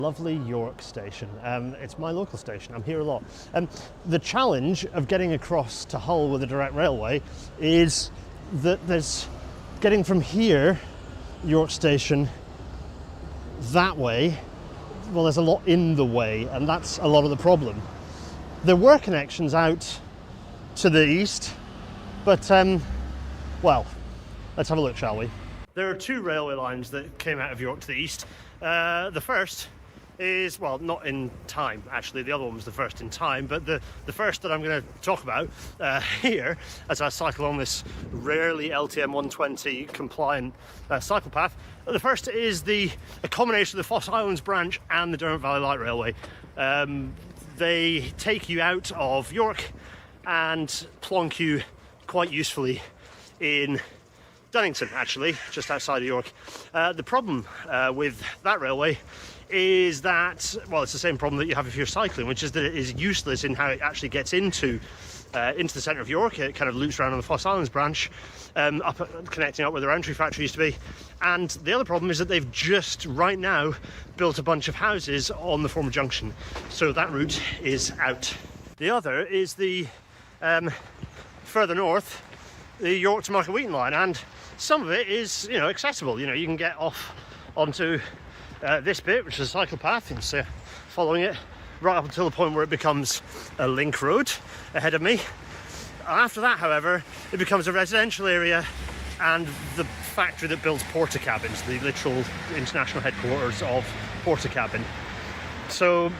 Lovely York station. It's my local station. I'm here a lot. The challenge of getting across to Hull with a direct railway is that there's getting from here, York station, that way. Well, there's a lot in the way, and that's a lot of the problem. There were connections out to the east, but well, let's have a look, shall we? There are two railway lines that came out of York to the east. The first is, well, not in time, actually. The other one was the first in time, but the first that I'm going to talk about here, as I cycle on this rarely LTM 120 compliant cycle path, the first is a combination of the Foss Islands branch and the Derwent Valley Light Railway. They take you out of York and plonk you quite usefully in Dunnington, actually, just outside of York. The problem with that railway is that, well, it's the same problem that you have if you're cycling, which is that it is useless in how it actually gets into the centre of York. It kind of loops around on the Foss Islands branch, connecting up where the Roundtree factory used to be. And the other problem is that they've just right now built a bunch of houses on the former junction, so that route is out. The other is the further north, the York to Market Wheaton line, and some of it is, accessible. You can get off onto this bit, which is a cycle path, and so following it right up until the point where it becomes a link road ahead of me. After that, however, it becomes a residential area and the factory that builds porter cabins, the literal international headquarters of porter cabin. So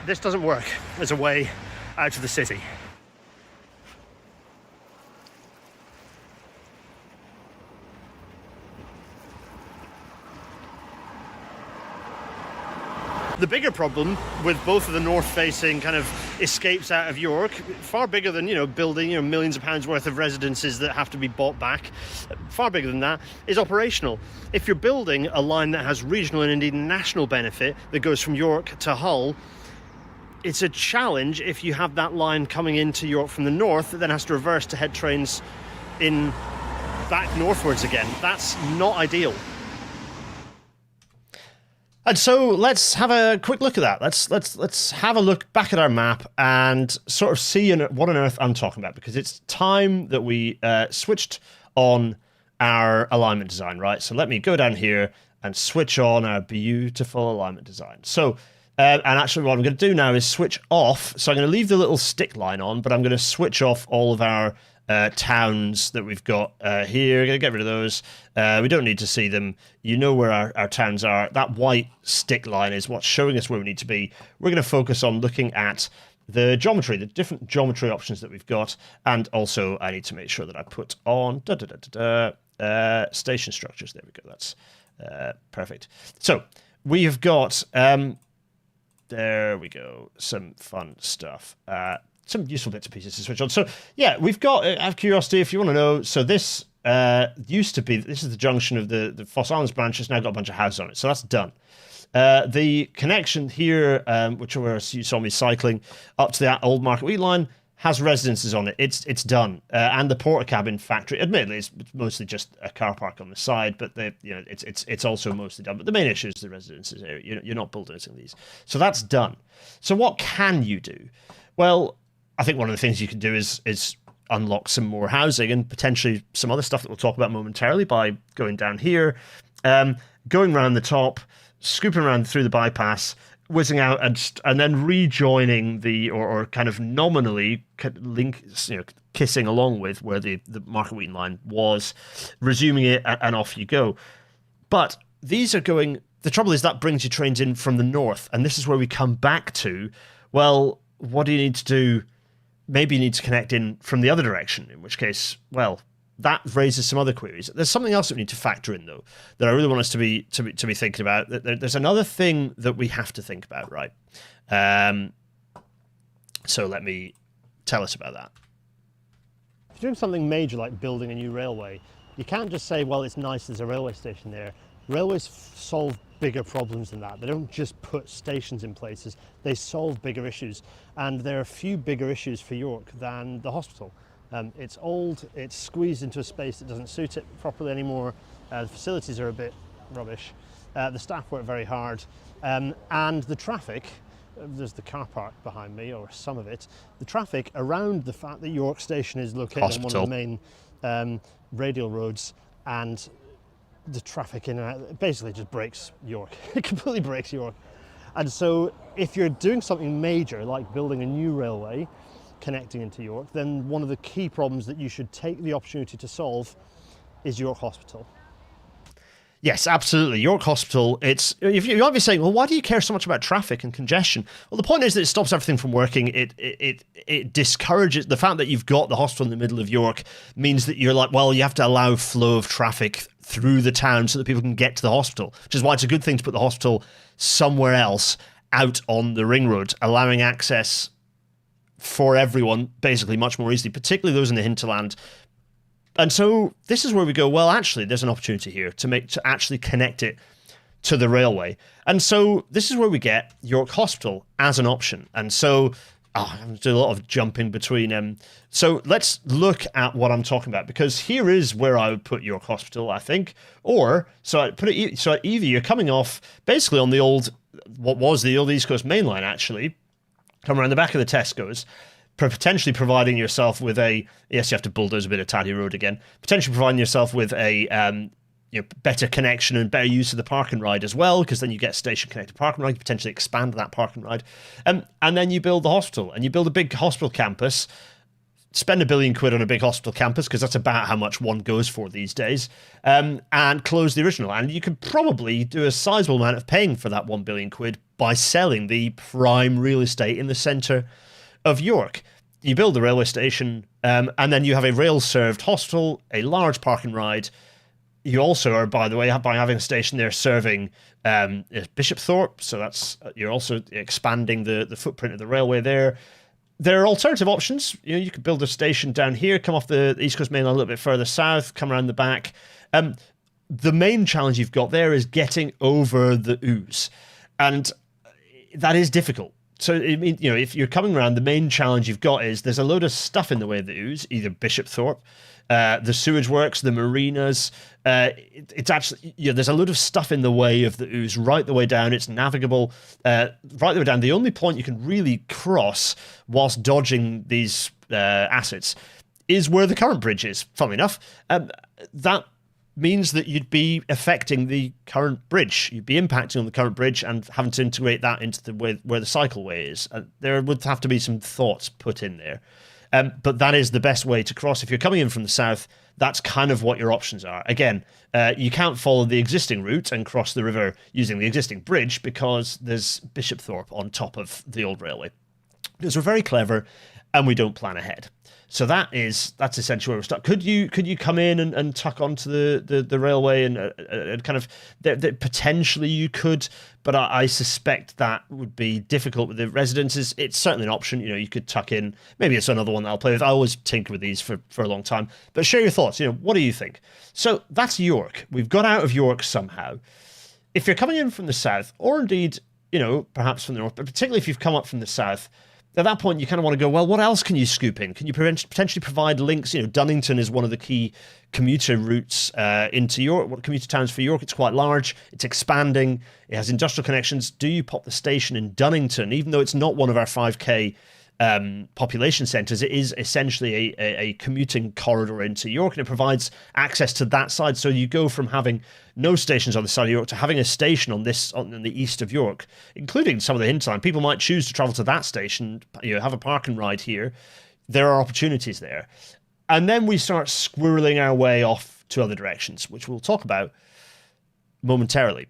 this doesn't work as a way out of the city. The bigger problem with both of the north-facing kind of escapes out of York, far bigger than, building, millions of pounds worth of residences that have to be bought back, far bigger than that, is operational. If you're building a line that has regional and indeed national benefit that goes from York to Hull, it's a challenge if you have that line coming into York from the north that then has to reverse to head trains in back northwards again. That's not ideal. And so let's have a quick look at that. Let's have a look back at our map and sort of see what on earth I'm talking about, because it's time that we switched on our alignment design, right? So let me go down here and switch on our beautiful alignment design. So, and actually what I'm going to do now is switch off. So I'm going to leave the little stick line on, but I'm going to switch off all of our towns that we've got here. We're going to get rid of those. We don't need to see them. You know where our towns are. That white stick line is what's showing us where we need to be. We're going to focus on looking at the geometry, the different geometry options that we've got. And also I need to make sure that I put on station structures. There we go. That's perfect. So we have got, there we go, some fun stuff. Some useful bits and pieces to switch on. So yeah, we've got, out of curiosity, if you want to know, so this used to be, this is the junction of the Foss Islands branch. It's now got a bunch of houses on it, so that's done. The connection here, which where you saw me cycling up to that old Market Wheat line, has residences on it. It's done. And the porter cabin factory, admittedly, it's mostly just a car park on the side, but it's also mostly done. But the main issue is the residences area. You're not building anything these. So that's done. So what can you do? Well, I think one of the things you can do is unlock some more housing and potentially some other stuff that we'll talk about momentarily by going down here, going around the top, scooping around through the bypass, whizzing out and then rejoining or kind of nominally kissing along with where the Market Wheaton line was, resuming it, and off you go. But these are going, the trouble is that brings your trains in from the north, and this is where we come back to, well, what do you need to do? Maybe you need to connect in from the other direction, in which case, well, that raises some other queries. There's something else that we need to factor in, though, that I really want us to be thinking about. There's another thing that we have to think about, right? So let me tell us about that. If you're doing something major like building a new railway, you can't just say, well, it's nice there's a railway station there. Railways solve bigger problems than that. They don't just put stations in places, they solve bigger issues. And there are a few bigger issues for York than the hospital. It's old, it's squeezed into a space that doesn't suit it properly anymore, the facilities are a bit rubbish. The staff work very hard, and the traffic, there's the car park behind me, or some of it, the traffic around the fact that York Station is located on one of the main radial roads, and the traffic in and out, it basically just breaks York. It completely breaks York. And so if you're doing something major, like building a new railway connecting into York, then one of the key problems that you should take the opportunity to solve is York Hospital. Yes, absolutely. York Hospital, if you might be saying, well, why do you care so much about traffic and congestion? Well, the point is that it stops everything from working. It discourages the fact that you've got the hospital in the middle of York means that you're like, well, you have to allow flow of traffic through the town so that people can get to the hospital, which is why it's a good thing to put the hospital somewhere else out on the ring road, allowing access for everyone basically much more easily, particularly those in the hinterland. And so this is where we go, well, actually, there's an opportunity here to actually connect it to the railway. And so this is where we get York Hospital as an option. And so I'm going to do a lot of jumping between. So let's look at what I'm talking about, because here is where I would put York Hospital, I think. Or, so I put it, so either you're coming off basically on the old, what was the old East Coast Main Line, actually, come around the back of the Tesco's, potentially providing yourself with a, yes, you have to bulldoze a bit of Taddy Road again, potentially providing yourself with a better connection and better use of the park and ride as well, because then you get station connected park and ride, potentially expand that park and ride. And then you build the hospital, and you build a big hospital campus, spend £1 billion on a big hospital campus, because that's about how much one goes for these days, and close the original. And you can probably do a sizable amount of paying for that £1 billion by selling the prime real estate in the centre of York. You build the railway station, and then you have a rail-served hospital, a large park and ride. You also are, by the way, by having a station there serving Bishopthorpe, so that's you're also expanding the footprint of the railway there. There are alternative options. You could build a station down here, come off the East Coast Main Line a little bit further south, come around the back. The main challenge you've got there is getting over the Ouse, and that is difficult. So, I mean, if you're coming around, the main challenge you've got is there's a load of stuff in the way of the Ouse, either Bishopthorpe, the sewage works, the marinas. It's actually, there's a load of stuff in the way of the Ouse right the way down. It's navigable right the way down. The only point you can really cross whilst dodging these assets is where the current bridge is, funnily enough. That means that you'd be affecting the current bridge. You'd be impacting on the current bridge and having to integrate that into the way where the cycleway is. There would have to be some thoughts put in there. But that is the best way to cross. If you're coming in from the south, that's kind of what your options are. Again, you can't follow the existing route and cross the river using the existing bridge because there's Bishopthorpe on top of the old railway. Because we're very clever and we don't plan ahead. So that's essentially where we're stuck. Could you come in and tuck onto the railway and kind of potentially you could, but I suspect that would be difficult with the residences. It's certainly an option. You could tuck in. Maybe it's another one that I'll play with. I always tinker with these for a long time. But share your thoughts. What do you think? So that's York. We've got out of York somehow. If you're coming in from the south, or indeed perhaps from the north, but particularly if you've come up from the south. At that point, you kind of want to go, well, what else can you scoop in? Can you potentially provide links? Dunnington is one of the key commuter routes into York, commuter towns for York. It's quite large. It's expanding. It has industrial connections. Do you pop the station in Dunnington? Even though it's not one of our 5K population centres, it is essentially a commuting corridor into York, and it provides access to that side. So you go from having no stations on the side of York to having a station on the east of York, including some of the hinterland. People might choose to travel to that station, have a park and ride here. There are opportunities there. And then we start squirreling our way off to other directions, which we'll talk about momentarily.